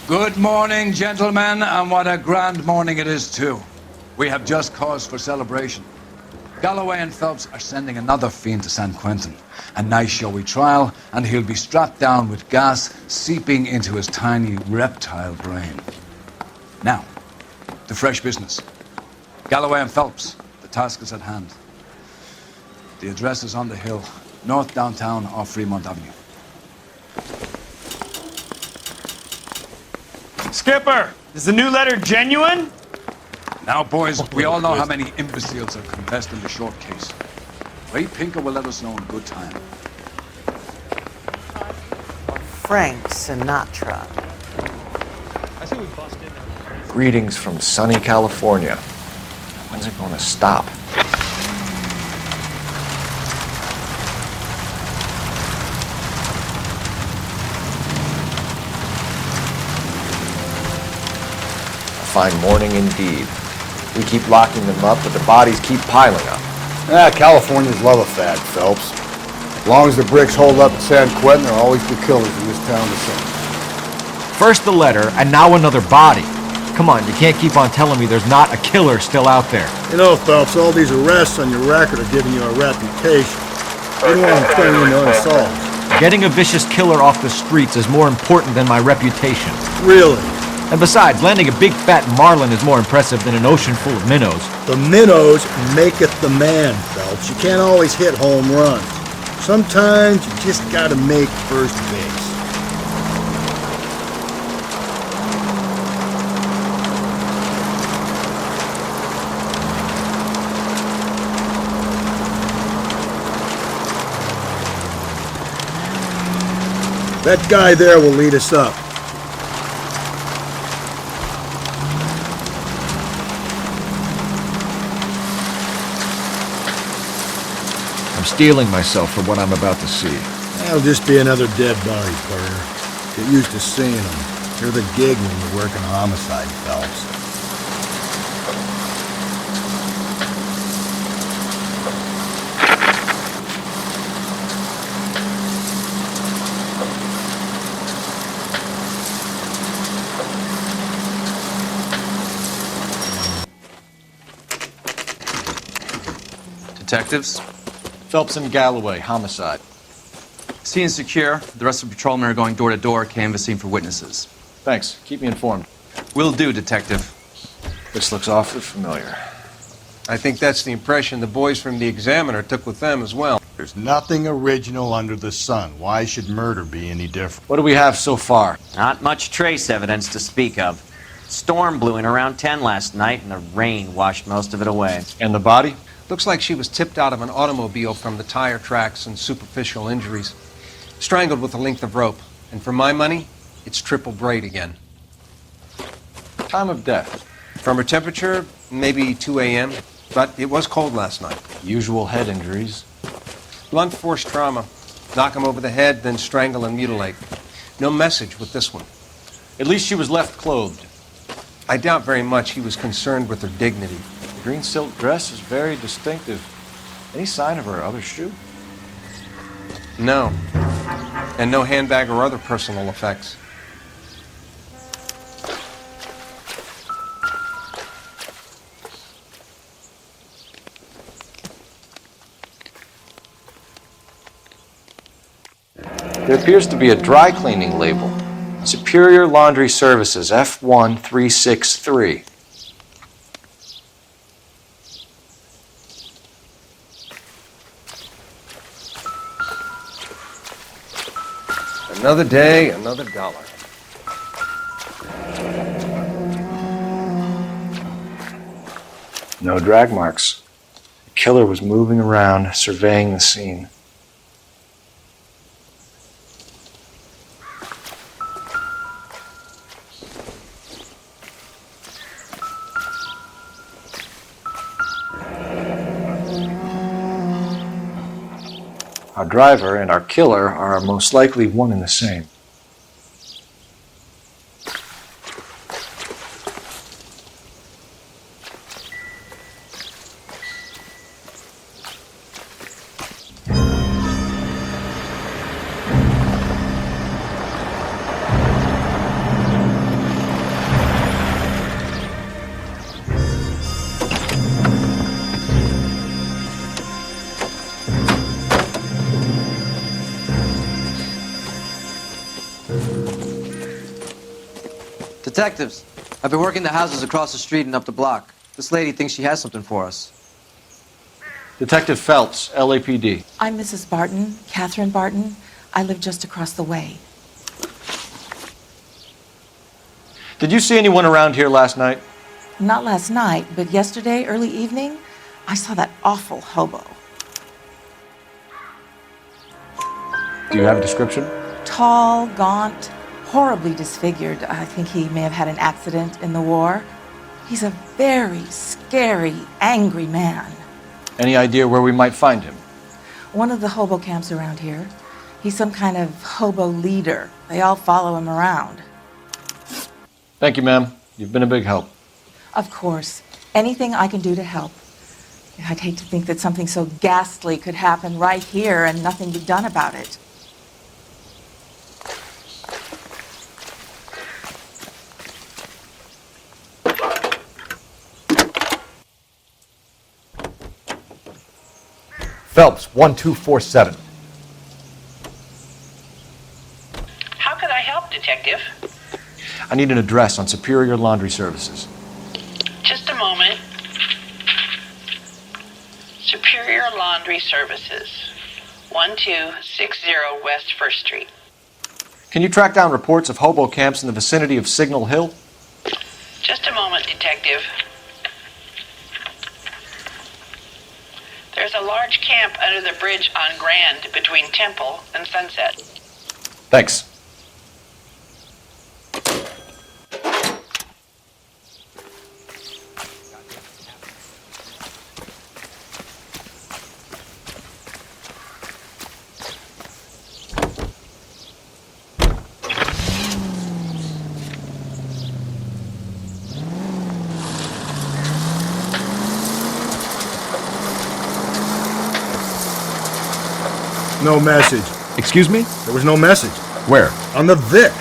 Good morning, gentlemen, and what a grand morning it is, too. We have just cause for celebration. Galloway and Phelps are sending another fiend to San Quentin. A nice showy trial, and he'll be strapped down with gas seeping into his tiny reptile brain. Now, to fresh business. Galloway and Phelps, the task is at hand. The address is on the hill, north downtown off Fremont Avenue. Skipper, is the new letter genuine? Now, boys, we all know how many imbeciles have confessed in the short case. Ray Pinker will let us know in good time. Frank Sinatra. I think we busted. Greetings from sunny California. When's it going to stop? A fine morning indeed. We keep locking them up, but the bodies keep piling up. Californians love a fad, Phelps. As long as the bricks hold up at San Quentin, there'll always be killers in this town to sing. First the letter, and now another body. Come on, you can't keep on telling me there's not a killer still out there. You know, Phelps, all these arrests on your record are giving you a reputation. You don't want to turn into unsolved. Getting a vicious killer off the streets is more important than my reputation. Really? And besides, landing a big fat marlin is more impressive than an ocean full of minnows. The minnows maketh the man, Phelps. You can't always hit home runs. Sometimes you just gotta make first base. That guy there will lead us up. I'm steeling myself for what I'm about to see. That'll just be another dead body, partner. Get used to seeing them. You're the gig when you work in homicide, Phelps. Detectives? Phelps and Galloway, homicide. Scene is secure. The rest of the patrolmen are going door to door, canvassing for witnesses. Thanks. Keep me informed. Will do, Detective. This looks awfully familiar. I think that's the impression the boys from the Examiner took with them as well. There's nothing original under the sun. Why should murder be any different? What do we have so far? Not much trace evidence to speak of. Storm blew in around 10 last night, and the rain washed most of it away. And the body? Looks like she was tipped out of an automobile from the tire tracks and superficial injuries. Strangled with a length of rope. And for my money, it's triple braid again. Time of death? From her temperature, maybe 2 a.m., but it was cold last night. Usual head injuries. Blunt force trauma. Knock him over the head, then strangle and mutilate. No message with this one. At least she was left clothed. I doubt very much he was concerned with her dignity. The green silk dress is very distinctive. Any sign of her other shoe? No. And no handbag or other personal effects. There appears to be a dry cleaning label. Superior Laundry Services, F1363. Another day, another dollar. No drag marks. The killer was moving around, surveying the scene. Our driver and our killer are most likely one and the same. Detectives, I've been working the houses across the street and up the block. This lady thinks she has something for us. Detective Phelps, LAPD. I'm Mrs. Barton, Catherine Barton. I live just across the way. Did you see anyone around here last night? Not last night, but yesterday, early evening, I saw that awful hobo. Do you have a description? Tall, gaunt, horribly disfigured. I think he may have had an accident in the war. He's a very scary, angry man. Any idea where we might find him? One of the hobo camps around here. He's some kind of hobo leader. They all follow him around. Thank you, ma'am. You've been a big help. Of course. Anything I can do to help. I'd hate to think that something so ghastly could happen right here and nothing be done about it. Phelps, 1247. How can I help, Detective? I need an address on Superior Laundry Services. Just a moment. Superior Laundry Services, 1260 West 1st Street. Can you track down reports of hobo camps in the vicinity of Signal Hill? Just a moment, Detective. There's a large camp under the bridge on Grand between Temple and Sunset. Thanks. No message. Excuse me? There was no message. Where? On the Vic.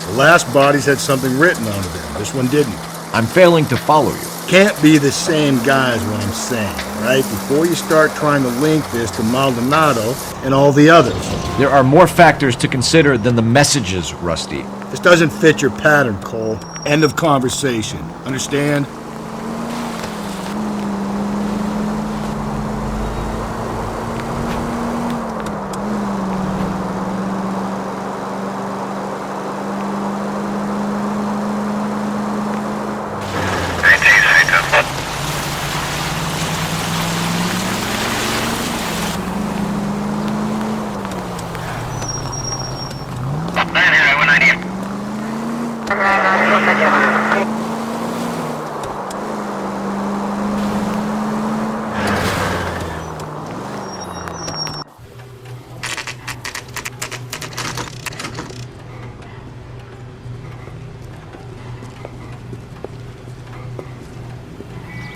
The last bodies had something written onto them. This one didn't. I'm failing to follow you. Can't be the same guy is what I'm saying, right? Before you start trying to link this to Maldonado and all the others. There are more factors to consider than the messages, Rusty. This doesn't fit your pattern, Cole. End of conversation. Understand?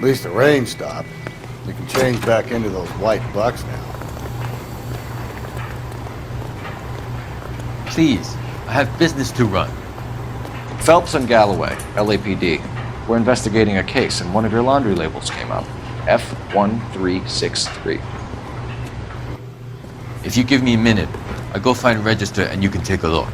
At least the rain stopped. You can change back into those white bucks now. Please, I have business to run. Phelps and Galloway, LAPD. We're investigating a case and one of your laundry labels came up. F1363. If you give me a minute, I'll go find a register and you can take a look.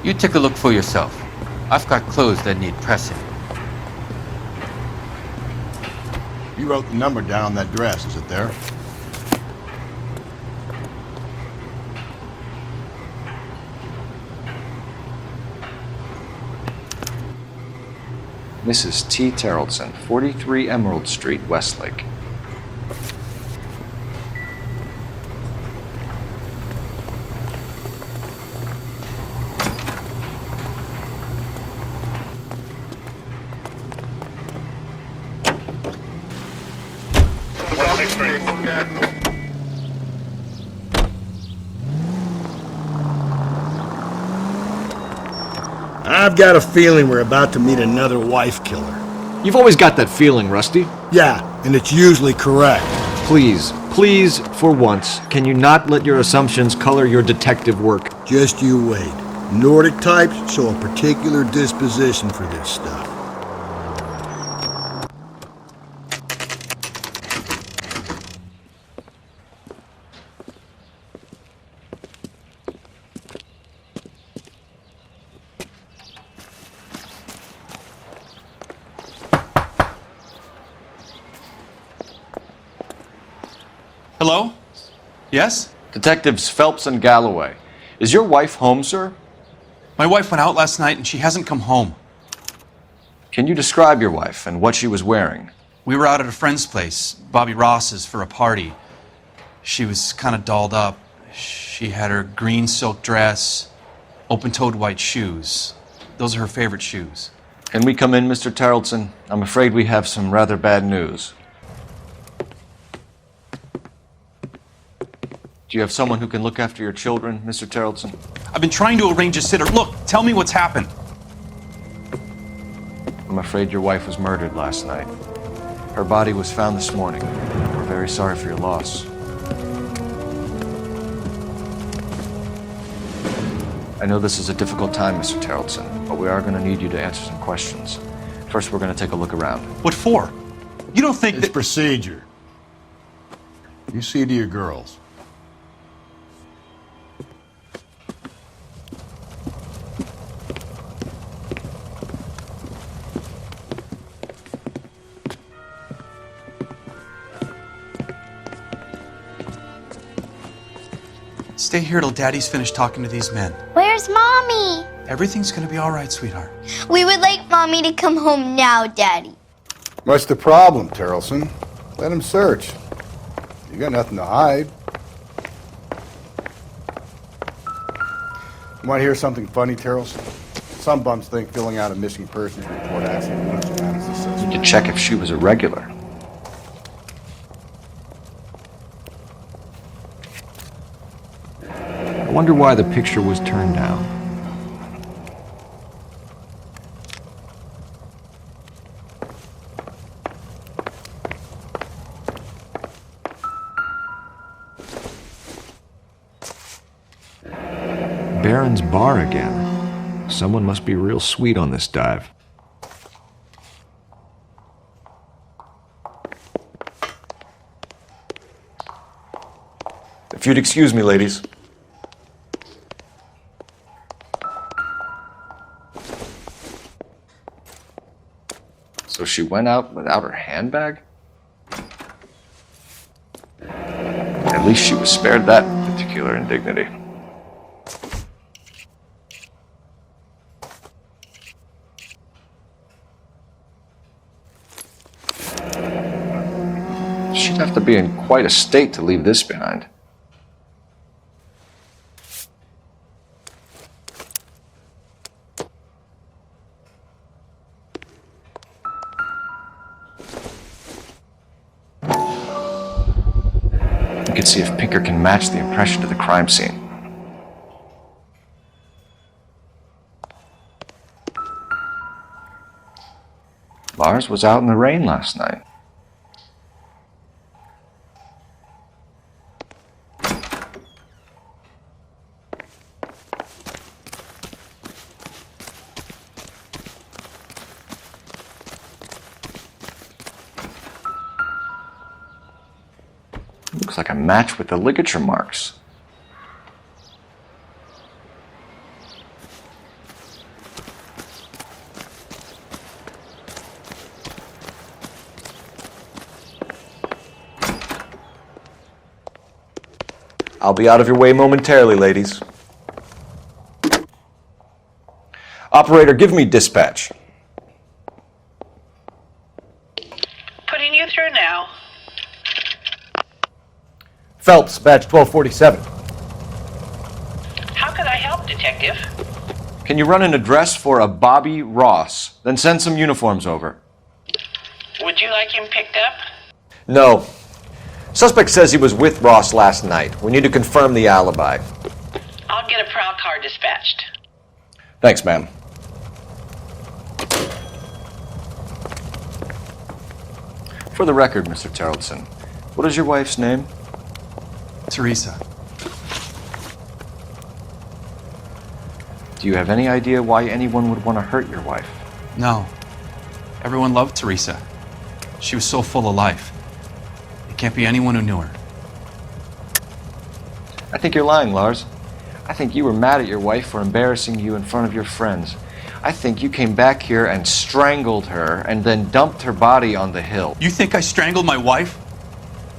You take a look for yourself. I've got clothes that need pressing. You wrote the number down on that dress, is it there? Mrs. T. Terrellson, 43 Emerald Street, Westlake. I've got a feeling we're about to meet another wife killer. You've always got that feeling, Rusty. Yeah, and it's usually correct. Please, please, for once, can you not let your assumptions color your detective work? Just you wait. Nordic types show a particular disposition for this stuff. Hello? Yes? Detectives Phelps and Galloway. Is your wife home, sir? My wife went out last night and she hasn't come home. Can you describe your wife and what she was wearing? We were out at a friend's place, Bobby Ross's, for a party. She was kind of dolled up. She had her green silk dress, open-toed white shoes. Those are her favorite shoes. Can we come in, Mr. Tarleton? I'm afraid we have some rather bad news. Do you have someone who can look after your children, Mr. Tarleton? I've been trying to arrange a sitter. Look, tell me what's happened. I'm afraid your wife was murdered last night. Her body was found this morning. We're very sorry for your loss. I know this is a difficult time, Mr. Tarleton, but we are going to need you to answer some questions. First, we're going to take a look around. What for? You don't think It's that... procedure. You see to your girls. Stay here till Daddy's finished talking to these men. Where's Mommy? Everything's gonna be all right, sweetheart. We would like Mommy to come home now, Daddy. What's the problem, Tarleton? Let him search. You got nothing to hide. You want to hear something funny, Tarleton? Some bums think filling out a missing persons report actually matters as such. To check if she was a regular. I wonder why the picture was turned down. Baron's bar again. Someone must be real sweet on this dive. If you'd excuse me, ladies. So she went out without her handbag? At least she was spared that particular indignity. She'd have to be in quite a state to leave this behind. You can see if Pinker can match the impression to the crime scene. Lars was out in the rain last night. Looks like a match with the ligature marks. I'll be out of your way momentarily, ladies. Operator, give me dispatch. Putting you through now. Phelps, badge 1247. How could I help, Detective? Can you run an address for a Bobby Ross? Then send some uniforms over. Would you like him picked up? No. Suspect says he was with Ross last night. We need to confirm the alibi. I'll get a prowl car dispatched. Thanks, ma'am. For the record, Mr. Tarleton, what is your wife's name? Teresa. Do you have any idea why anyone would want to hurt your wife? No. Everyone loved Teresa. She was so full of life. It can't be anyone who knew her. I think you're lying, Lars. I think you were mad at your wife for embarrassing you in front of your friends. I think you came back here and strangled her and then dumped her body on the hill. You think I strangled my wife?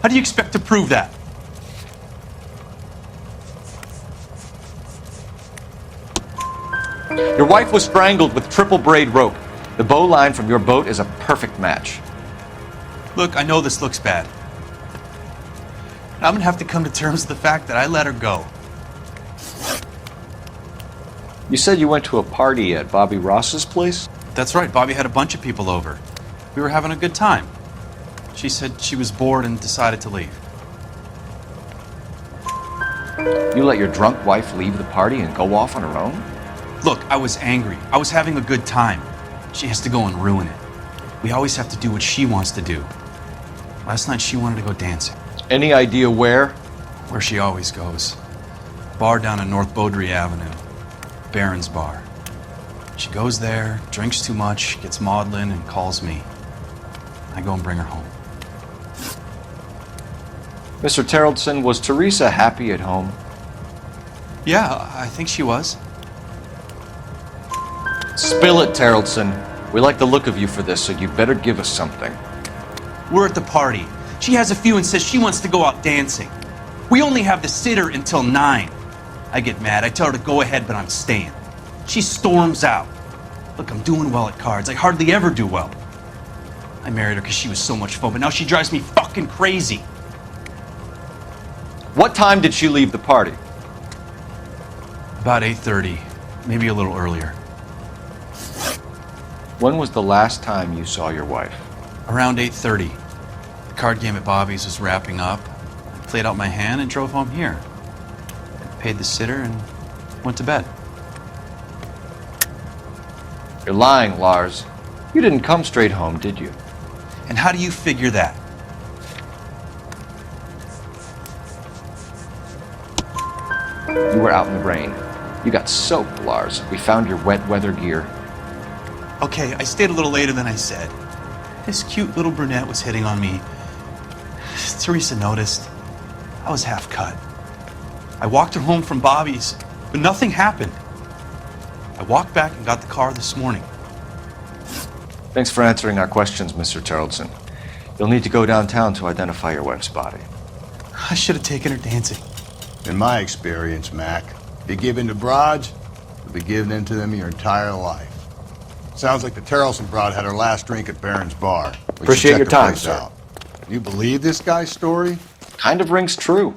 How do you expect to prove that? wife was strangled with triple braid rope. The bow line from your boat is a perfect match. Look, I know this looks bad. I'm gonna have to come to terms with the fact that I let her go. You said you went to a party at Bobby Ross's place? That's right, Bobby had a bunch of people over. We were having a good time. She said she was bored and decided to leave. You let your drunk wife leave the party and go off on her own? Look, I was angry. I was having a good time. She has to go and ruin it. We always have to do what she wants to do. Last night she wanted to go dancing. Any idea where? Where she always goes. Bar down on North Beaudry Avenue. Baron's Bar. She goes there, drinks too much, gets maudlin, and calls me. I go and bring her home. Mr. Terrellson, was Teresa happy at home? Yeah, I think she was. Spill it, Terrellson. We like the look of you for this, so you better give us something. We're at the party. She has a few and says she wants to go out dancing. We only have the sitter until 9. I get mad. I tell her to go ahead, but I'm staying. She storms out. Look, I'm doing well at cards. I hardly ever do well. I married her because she was so much fun, but now she drives me fucking crazy. What time did she leave the party? About 8:30, maybe a little earlier. When was the last time you saw your wife? Around 8:30. The card game at Bobby's was wrapping up. I played out my hand and drove home here. I paid the sitter and went to bed. You're lying, Lars. You didn't come straight home, did you? And how do you figure that? You were out in the rain. You got soaked, Lars. We found your wet weather gear. Okay, I stayed a little later than I said. This cute little brunette was hitting on me. Teresa noticed. I was half cut. I walked her home from Bobby's, but nothing happened. I walked back and got the car this morning. Thanks for answering our questions, Mr. Terrellson. You'll need to go downtown to identify your wife's body. I should have taken her dancing. In my experience, Mac, if you give in to broads, you'll be giving in to them your entire life. Sounds like the Terrellson broad had her last drink at Baron's Bar. Appreciate your time, sir. Out. You believe this guy's story? Kind of rings true.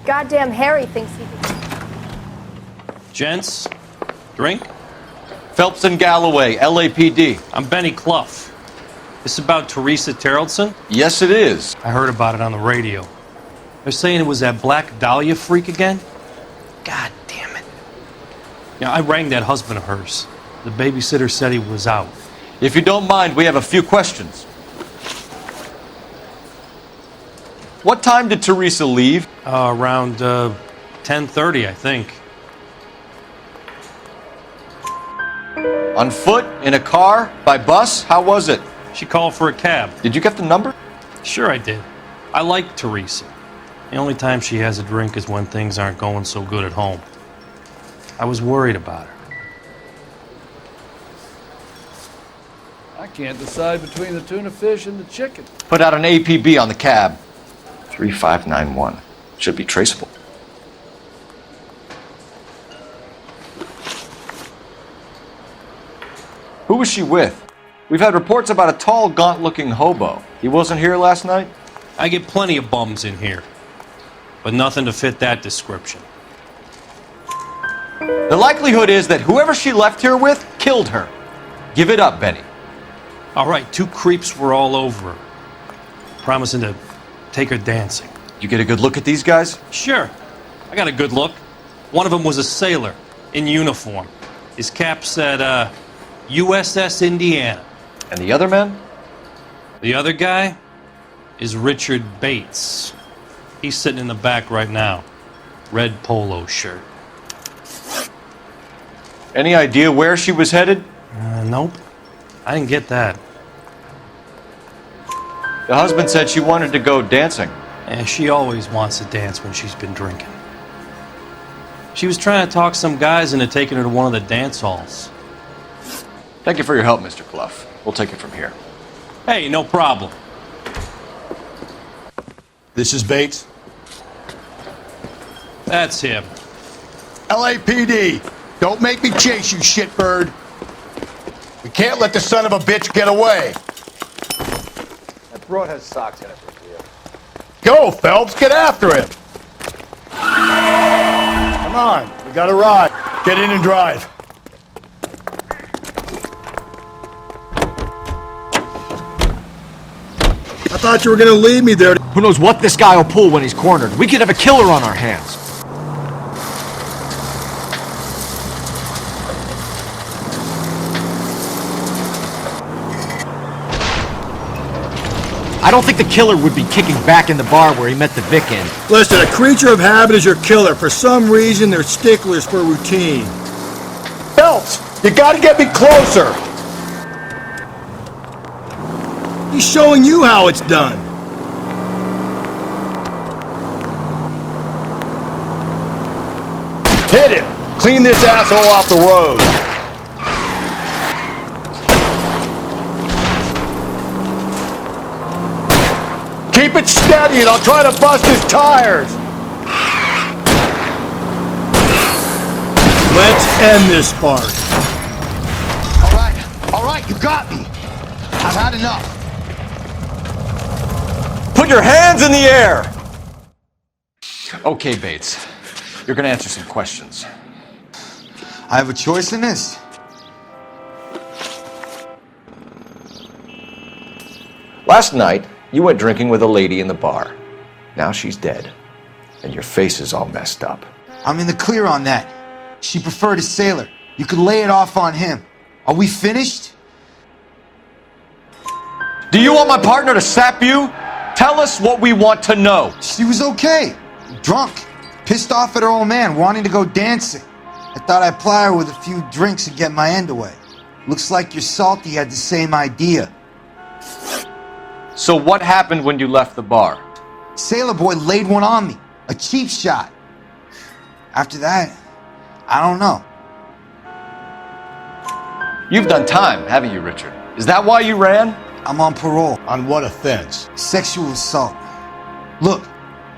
Goddamn Harry thinks he can. Gents, drink? Phelps and Galloway, LAPD. I'm Benny Clough. This about Teresa Terrellson? Yes, it is. I heard about it on the radio. They're saying it was that Black Dahlia freak again? God damn it. Yeah, I rang that husband of hers. The babysitter said he was out. If you don't mind, we have a few questions. What time did Teresa leave? Around 10:30, I think. On foot? In a car? By bus? How was it? She called for a cab. Did you get the number? Sure I did. I like Teresa. The only time she has a drink is when things aren't going so good at home. I was worried about her. I can't decide between the tuna fish and the chicken. Put out an APB on the cab. 3591. Should be traceable. Who was she with? We've had reports about a tall, gaunt-looking hobo. He wasn't here last night? I get plenty of bums in here, but nothing to fit that description. The likelihood is that whoever she left here with killed her. Give it up, Benny. All right, 2 creeps were all over her, promising to take her dancing. You get a good look at these guys? Sure. I got a good look. One of them was a sailor in uniform. His cap said, USS Indiana. And the other man? The other guy is Richard Bates. He's sitting in the back right now. Red polo shirt. Any idea where she was headed? Nope. I didn't get that. The husband said she wanted to go dancing. And she always wants to dance when she's been drinking. She was trying to talk some guys into taking her to one of the dance halls. Thank you for your help, Mr. Clough. We'll take it from here. Hey, no problem. This is Bates. That's him. LAPD, don't make me chase you, shitbird. We can't let the son of a bitch get away. That broad has socks in it for you. Go, Phelps, get after him. Come on, we got a ride. Get in and drive. I thought you were gonna leave me there. Who knows what this guy will pull when he's cornered? We could have a killer on our hands. I don't think the killer would be kicking back in the bar where he met the Vic in. Listen, a creature of habit is your killer. For some reason, they're sticklers for routine. Phelps, you gotta get me closer. He's showing you how it's done. Hit him. Clean this asshole off the road. Keep it steady and I'll try to bust his tires. Let's end this spark. All right, you got me. I've had enough. Put your hands in the air! Okay, Bates. You're gonna answer some questions. I have a choice in this. Last night, you went drinking with a lady in the bar. Now she's dead. And your face is all messed up. I'm in the clear on that. She preferred a sailor. You could lay it off on him. Are we finished? Do you want my partner to sap you? Tell us what we want to know. She was okay. Drunk. Pissed off at her old man, wanting to go dancing. I thought I'd ply her with a few drinks and get my end away. Looks like your salty had the same idea. So what happened when you left the bar? Sailor boy laid one on me. A cheap shot. After that, I don't know. You've done time, haven't you, Richard? Is that why you ran? I'm on parole. On what offense? Sexual assault. Look,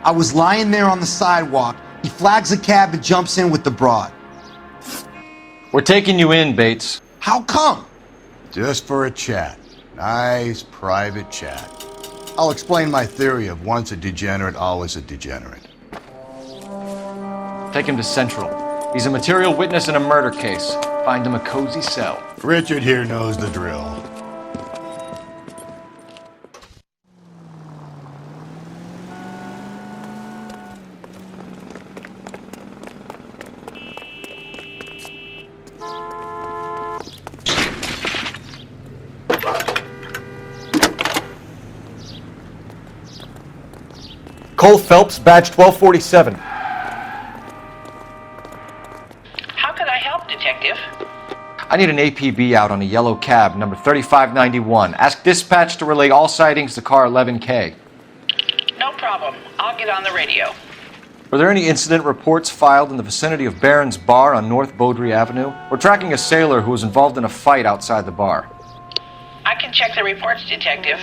I was lying there on the sidewalk. He flags a cab and jumps in with the broad. We're taking you in, Bates. How come? Just for a chat. Nice private chat. I'll explain my theory of once a degenerate, always a degenerate. Take him to Central. He's a material witness in a murder case. Find him a cozy cell. Richard here knows the drill. Cole Phelps, badge 1247. How can I help, Detective? I need an APB out on a yellow cab, number 3591. Ask dispatch to relay all sightings to car 11K. No problem. I'll get on the radio. Were there any incident reports filed in the vicinity of Barron's Bar on North Beaudry Avenue? We're tracking a sailor who was involved in a fight outside the bar. I can check the reports, Detective.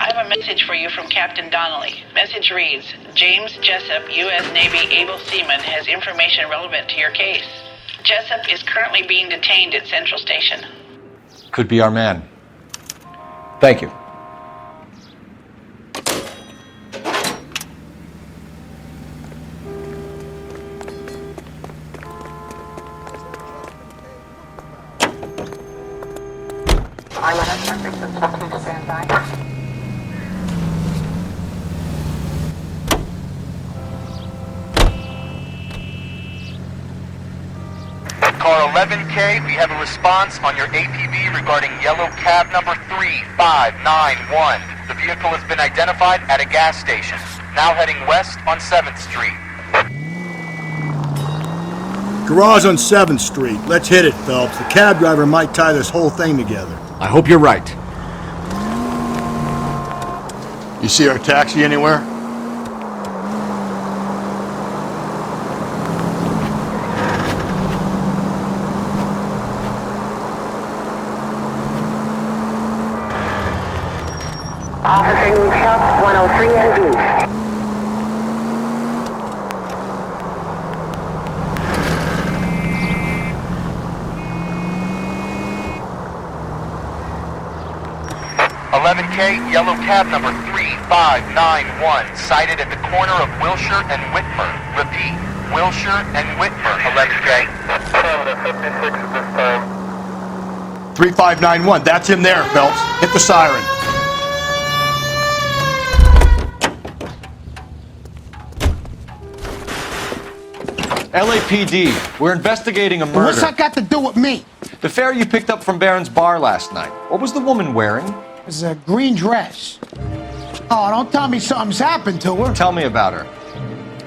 I have a message for you from Captain Donnelly. Message reads, James Jessup, U.S. Navy able seaman, has information relevant to your case. Jessup is currently being detained at Central Station. Could be our man. Thank you. Car 11K, we have a response on your APB regarding yellow cab number 3591. The vehicle has been identified at a gas station. Now heading west on 7th Street. Garage on 7th Street. Let's hit it, Phelps. The cab driver might tie this whole thing together. I hope you're right. You see our taxi anywhere? Officer needs help, 103 NB. Yellow cab number 3591, sighted at the corner of Wilshire and Whitmer. Repeat, Wilshire and Whitmer, 11K. 3591, that's him there, Phelps. Hit the siren. LAPD, we're investigating a murder. What's that got to do with me? The fare you picked up from Barron's bar last night. What was the woman wearing? It was a green dress. Oh, don't tell me something's happened to her. Tell me about her.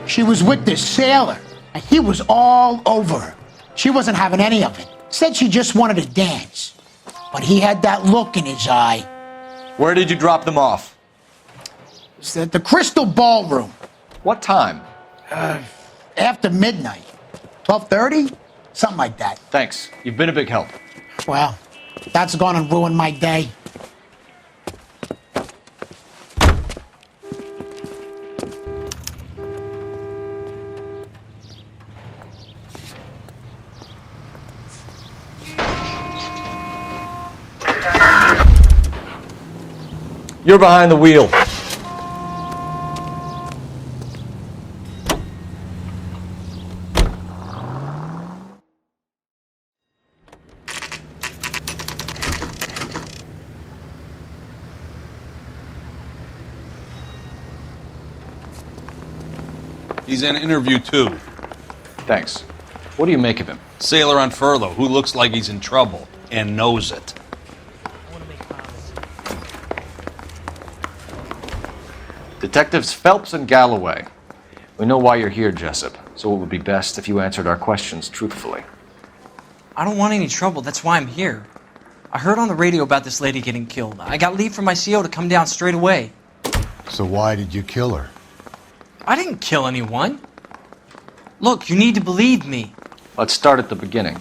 She was with this sailor, and he was all over her. She wasn't having any of it. Said she just wanted to dance. But he had that look in his eye. Where did you drop them off? It's at the Crystal Ballroom. What time? After midnight. 12:30? Something like that. Thanks. You've been a big help. Well, that's gonna ruin my day. You're behind the wheel. He's in interview 2. Thanks. What do you make of him? Sailor on furlough who looks like he's in trouble and knows it. Detectives Phelps and Galloway. We know why you're here, Jessup, so it would be best if you answered our questions truthfully. I don't want any trouble. That's why I'm here. I heard on the radio about this lady getting killed. I got leave from my CO to come down straight away. So why did you kill her? I didn't kill anyone. Look, you need to believe me. Let's start at the beginning.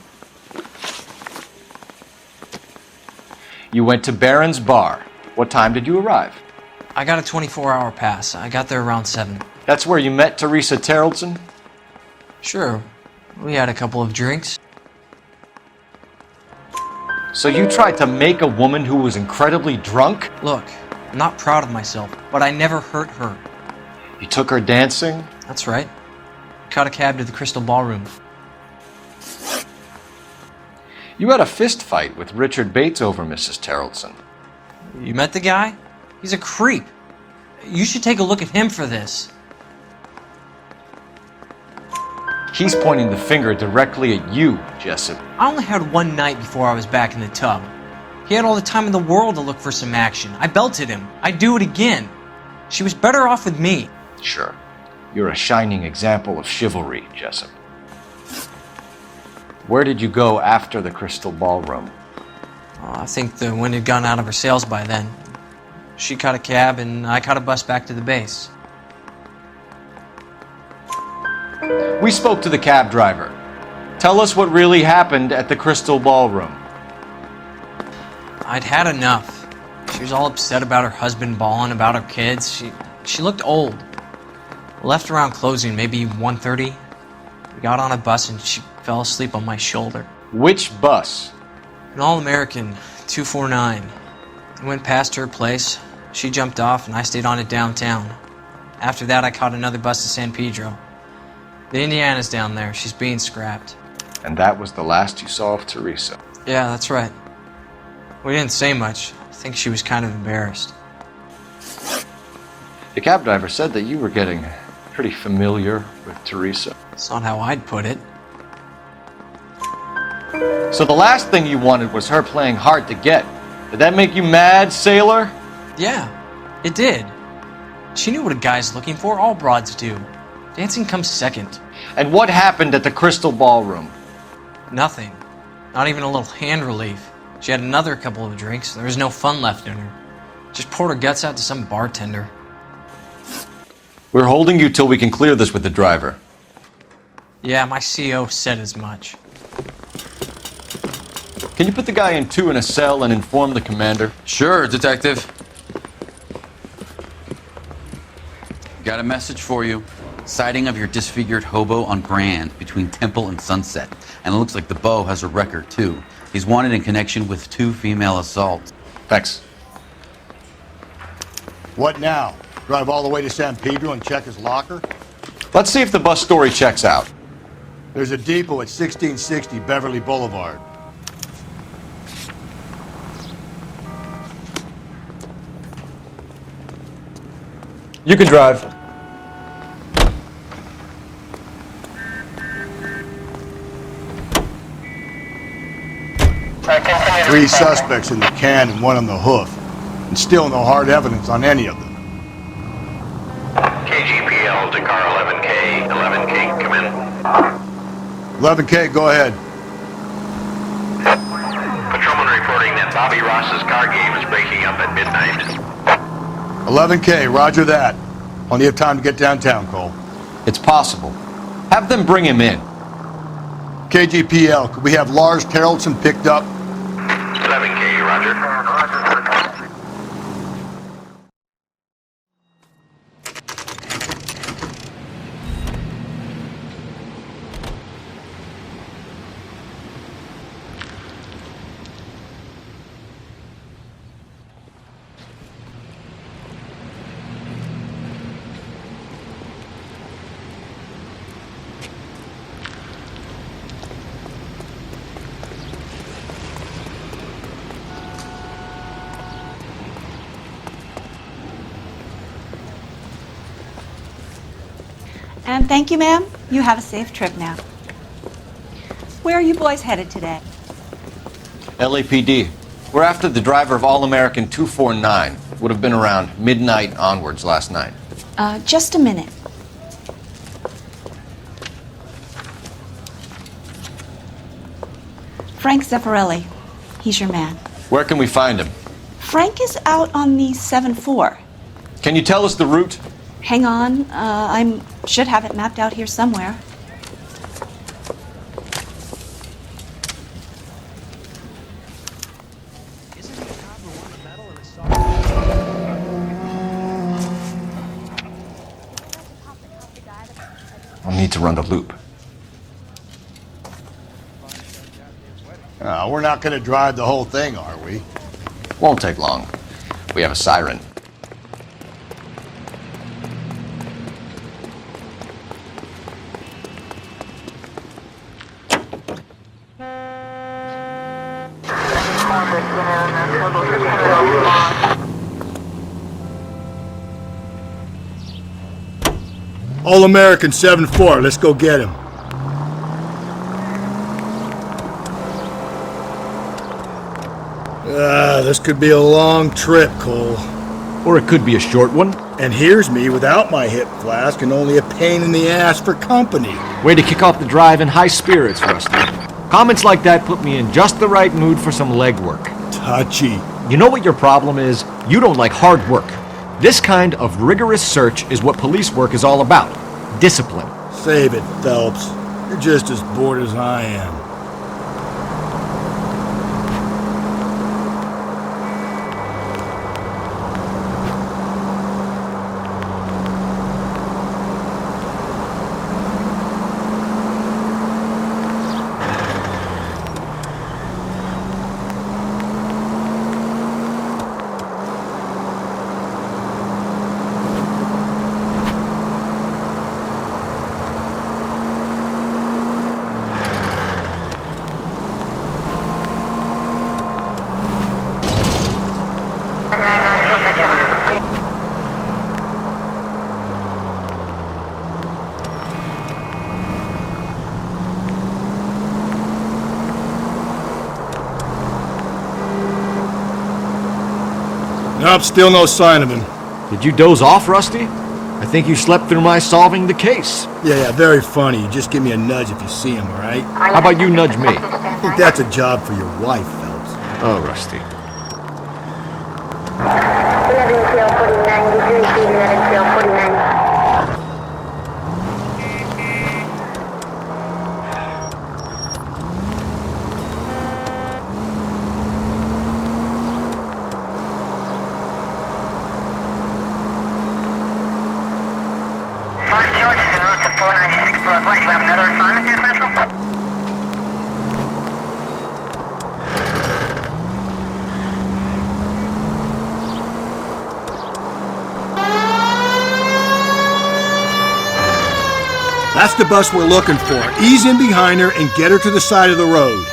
You went to Barron's bar. What time did you arrive? I got a 24-hour pass. I got there around 7. That's where you met Teresa Terrellson? Sure. We had a couple of drinks. So you tried to make a woman who was incredibly drunk? Look, I'm not proud of myself, but I never hurt her. You took her dancing? That's right. Caught a cab to the Crystal Ballroom. You had a fist fight with Richard Bates over Mrs. Terrellson. You met the guy? He's a creep. You should take a look at him for this. He's pointing the finger directly at you, Jessup. I only had one night before I was back in the tub. He had all the time in the world to look for some action. I belted him. I'd do it again. She was better off with me. Sure. You're a shining example of chivalry, Jessup. Where did you go after the Crystal Ballroom? I think the wind had gone out of her sails by then. She caught a cab and I caught a bus back to the base. We spoke to the cab driver. Tell us what really happened at the Crystal Ballroom. I'd had enough. She was all upset about her husband bawling about her kids. She looked old. Left around closing, maybe 1:30. We got on a bus and she fell asleep on my shoulder. Which bus? An All-American, 249. I went past her place. She jumped off and I stayed on it downtown. After that, I caught another bus to San Pedro. The Indiana's down there. She's being scrapped. And that was the last you saw of Teresa? Yeah, that's right. We didn't say much. think she was kind of embarrassed. The cab driver said that you were getting pretty familiar with Teresa. That's not how I'd put it. So the last thing you wanted was her playing hard to get. Did that make you mad, sailor? Yeah, it did. She knew what a guy's looking for. All broads do. Dancing comes second. And what happened at the Crystal Ballroom? Nothing. Not even a little hand relief. She had another couple of drinks. There was no fun left in her. Just poured her guts out to some bartender. We're holding you till we can clear this with the driver. Yeah, my CO said as much. Can you put the guy in 2 in a cell and inform the commander? Sure, Detective. Got a message for you. Sighting of your disfigured hobo on Grand between Temple and Sunset. And it looks like the beau has a record, too. He's wanted in connection with 2 female assaults. Thanks. What now? Drive all the way to San Pedro and check his locker? Let's see if the bus story checks out. There's a depot at 1660 Beverly Boulevard. You can drive. Three suspects in the can and 1 on the hoof. And still no hard evidence on any of them. KGPL to car 11K. 11K, come in. 11K, go ahead. Patrolman reporting that Bobby Ross's car game is breaking up at midnight. 11K, roger that. Plenty of time to get downtown, Cole. It's possible. Have them bring him in. KGPL, could we have Lars Carrollson picked up? 11K, roger. And thank you, ma'am. You have a safe trip now. Where are you boys headed today? LAPD. We're after the driver of All-American 249. Would have been around midnight onwards last night. Just a minute. Frank Zeffirelli. He's your man. Where can we find him? Frank is out on the 7-4. Can you tell us the route? Hang on. I should have it mapped out here somewhere. I'll need to run the loop. We're not going to drive the whole thing, are we? Won't take long. We have a siren. All-American 7-4. Let's go get him. This could be a long trip, Cole. Or it could be a short one. And here's me without my hip flask and only a pain in the ass for company. Way to kick off the drive in high spirits, Rusty. Comments like that put me in just the right mood for some legwork. Touchy. You know what your problem is? You don't like hard work. This kind of rigorous search is what police work is all about. Discipline. Save it, Phelps. You're just as bored as I am. Nope, still no sign of him. Did you doze off, Rusty? I think you slept through my solving the case. Yeah, very funny. Just give me a nudge if you see him, all right? How about you nudge me? I think that's a job for your wife, Phelps. Oh, Rusty. 11 tail 49, did you receive 11 tail 49? First George is en route to 496 Broadway. You have another assignment here, Central? That's the bus we're looking for. Ease in behind her and get her to the side of the road.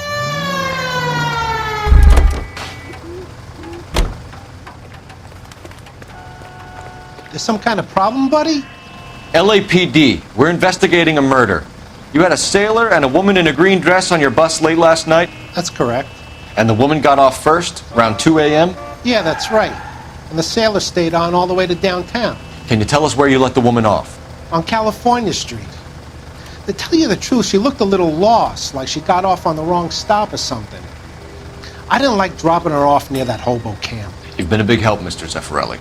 There's some kind of problem, buddy? LAPD, we're investigating a murder. You had a sailor and a woman in a green dress on your bus late last night? That's correct. And the woman got off first, around 2 a.m.? Yeah, that's right. And the sailor stayed on all the way to downtown. Can you tell us where you let the woman off? On California Street. To tell you the truth, she looked a little lost, like she got off on the wrong stop or something. I didn't like dropping her off near that hobo camp. You've been a big help, Mr. Zeffirelli.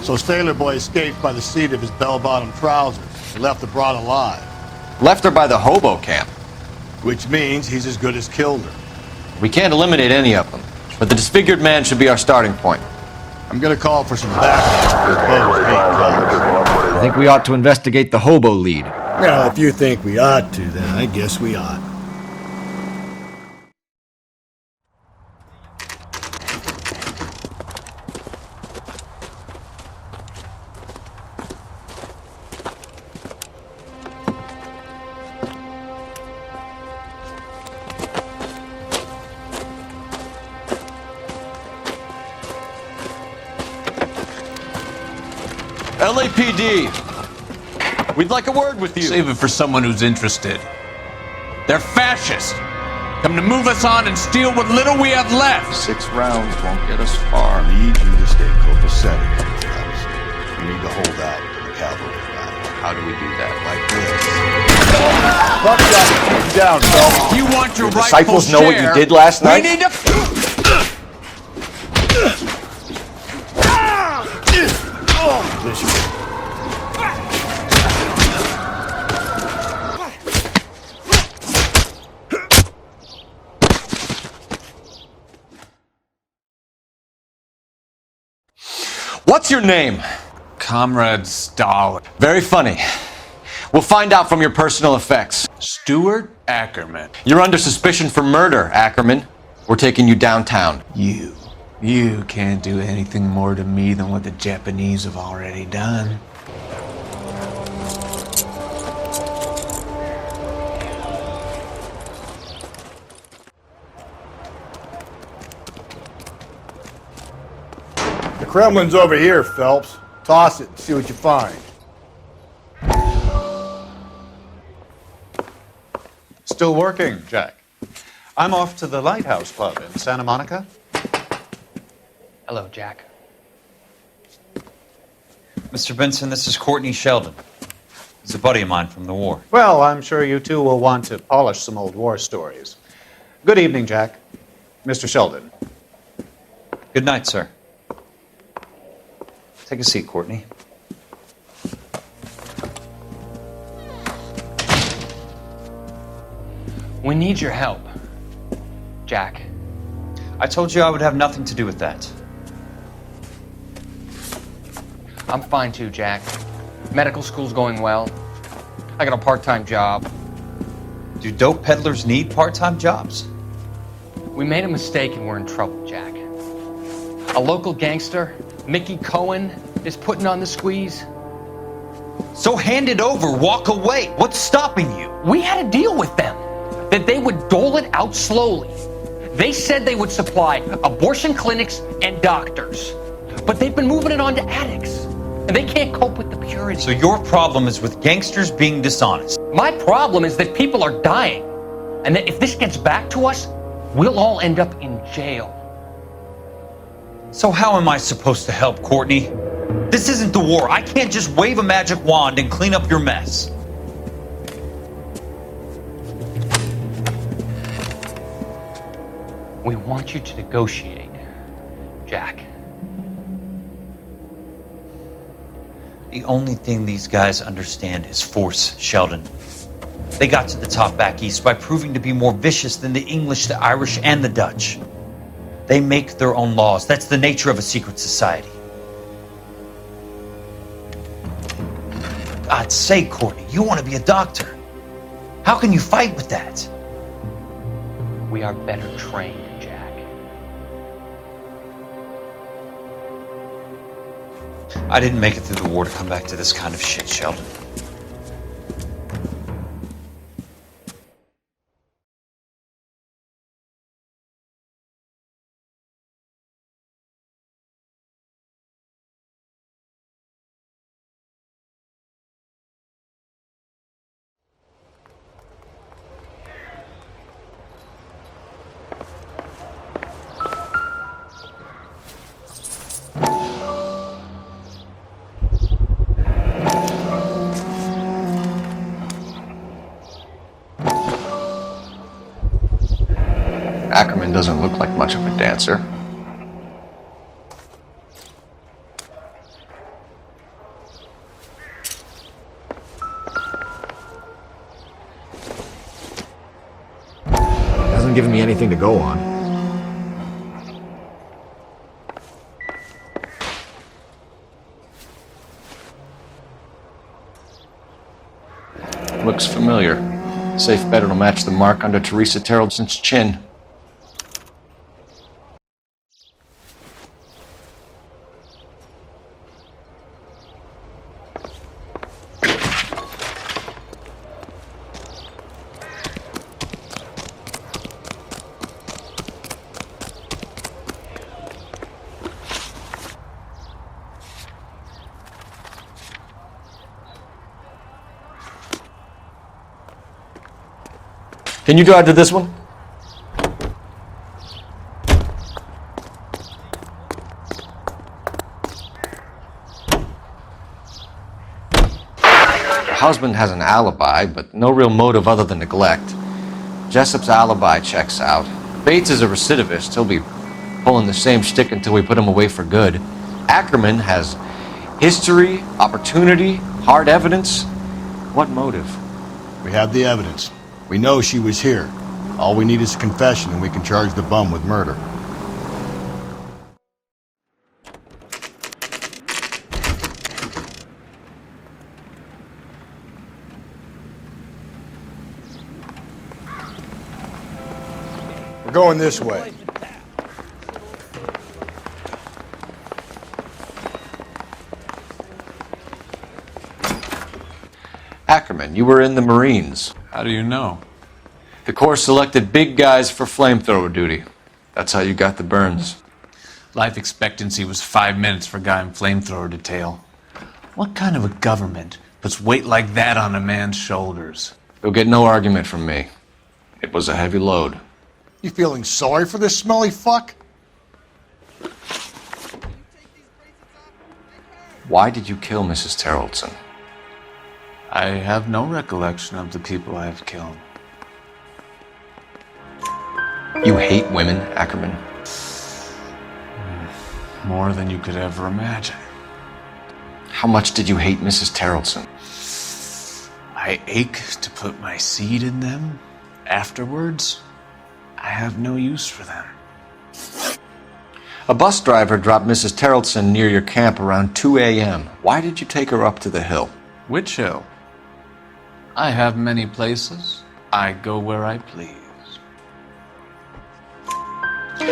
So Sailor Boy escaped by the seat of his bell-bottom trousers. He left the broad alive. Left her by the hobo camp. Which means he's as good as killed her. We can't eliminate any of them, but the disfigured man should be our starting point. I'm gonna call for some backup for boats being closed. I think we ought to investigate the hobo lead. Well, if you think we ought to, then I guess we ought. LAPD, we'd like a word with you. Save it for someone who's interested. They're fascists. Come to move us on and steal what little we have left. 6 rounds won't get us far. I need you to stay copacetic, Phelps. You need to hold out until the cavalry arrive. How do we do that? Like this. Fuck you up. Keep him down, Phelps. You want your disciples rightful know what you did last night? We need to... What's your name? Comrade Stalin. Very funny. We'll find out from your personal effects. Stuart Ackerman. You're under suspicion for murder, Ackerman. We're taking you downtown. You can't do anything more to me than what the Japanese have already done. The Kremlin's over here, Phelps. Toss it and see what you find. Still working, Jack. I'm off to the Lighthouse Club in Santa Monica. Hello, Jack. Mr. Benson, this is Courtney Sheldon. He's a buddy of mine from the war. Well, I'm sure you two will want to polish some old war stories. Good evening, Jack. Mr. Sheldon. Good night, sir. Take a seat, Courtney. We need your help, Jack. I told you I would have nothing to do with that. I'm fine too, Jack. Medical school's going well. I got a part-time job. Do dope peddlers need part-time jobs? We made a mistake and we're in trouble, Jack. A local gangster, Mickey Cohen, is putting on the squeeze. So hand it over, walk away. What's stopping you? We had a deal with them that they would dole it out slowly. They said they would supply abortion clinics and doctors, but they've been moving it on to addicts, and they can't cope with the purity. So your problem is with gangsters being dishonest. My problem is that people are dying, and that if this gets back to us, we'll all end up in jail. So how am I supposed to help, Courtney? This isn't the war. I can't just wave a magic wand and clean up your mess. We want you to negotiate, Jack. The only thing these guys understand is force, Sheldon. They got to the top back east by proving to be more vicious than the English, the Irish, and the Dutch. They make their own laws. That's the nature of a secret society. For God's sake, Courtney, you want to be a doctor. How can you fight with that? We are better trained, Jack. I didn't make it through the war to come back to this kind of shit, Sheldon. Ackerman doesn't look like much of a dancer. Hasn't given me anything to go on. Looks familiar. Safe bet it'll match the mark under Teresa Terreldson's chin. Can you drive to this one? Her husband has an alibi, but no real motive other than neglect. Jessup's alibi checks out. Bates is a recidivist. He'll be pulling the same shtick until we put him away for good. Ackerman has history, opportunity, hard evidence. What motive? We have the evidence. We know she was here. All we need is a confession and we can charge the bum with murder. We're going this way. Ackerman, you were in the Marines. How do you know? The Corps selected big guys for flamethrower duty. That's how you got the burns. Life expectancy was 5 minutes for a guy in flamethrower detail. What kind of a government puts weight like that on a man's shoulders? You'll get no argument from me. It was a heavy load. You feeling sorry for this smelly fuck? Why did you kill Mrs. Terreldson? I have no recollection of the people I have killed. You hate women, Ackerman? More than you could ever imagine. How much did you hate Mrs. Terreldson? I ache to put my seed in them. Afterwards, I have no use for them. A bus driver dropped Mrs. Terreldson near your camp around 2 a.m. Why did you take her up to the hill? Which hill? I have many places. I go where I please.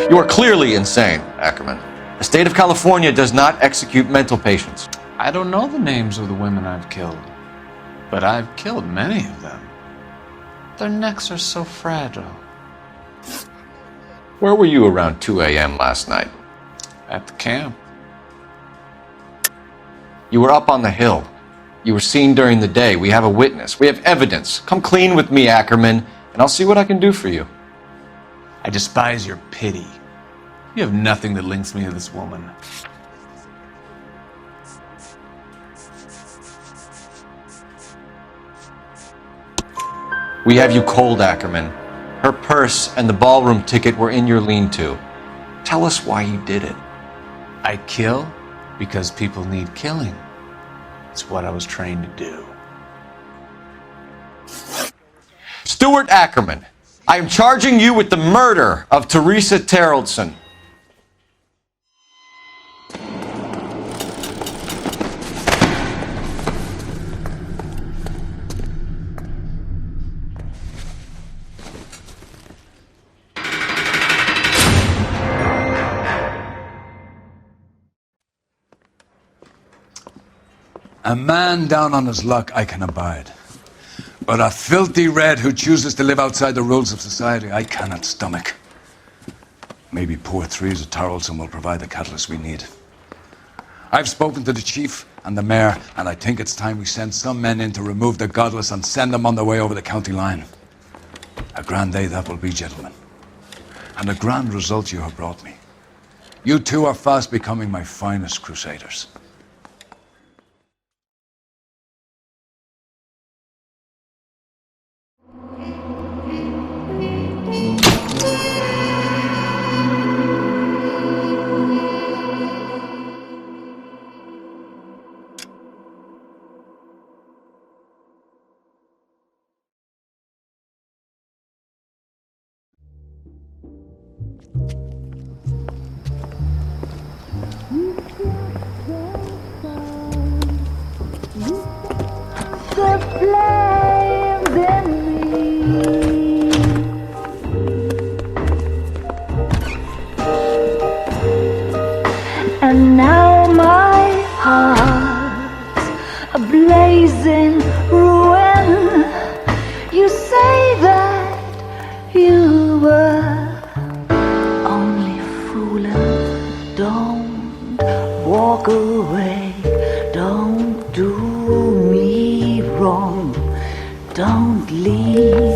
You are clearly insane, Ackerman. The state of California does not execute mental patients. I don't know the names of the women I've killed, but I've killed many of them. Their necks are so fragile. Where were you around 2 a.m. last night? At the camp. You were up on the hill. You were seen during the day. We have a witness. We have evidence. Come clean with me, Ackerman, and I'll see what I can do for you. I despise your pity. You have nothing that links me to this woman. We have you cold, Ackerman. Her purse and the ballroom ticket were in your lean-to. Tell us why you did it. I kill because people need killing. It's what I was trained to do. Stuart Ackerman, I am charging you with the murder of Teresa Terrellson. A man down on his luck I can abide. But a filthy red who chooses to live outside the rules of society, I cannot stomach. Maybe poor Teresa Terrellson will provide the catalyst we need. I've spoken to the chief and the mayor, and I think it's time we send some men in to remove the godless and send them on their way over the county line. A grand day that will be, gentlemen. And a grand result you have brought me. You two are fast becoming my finest crusaders. The flames in me. And now my heart's a blazing ruin. You say that you were only fooling. Don't walk away. Don't do me wrong. Don't leave.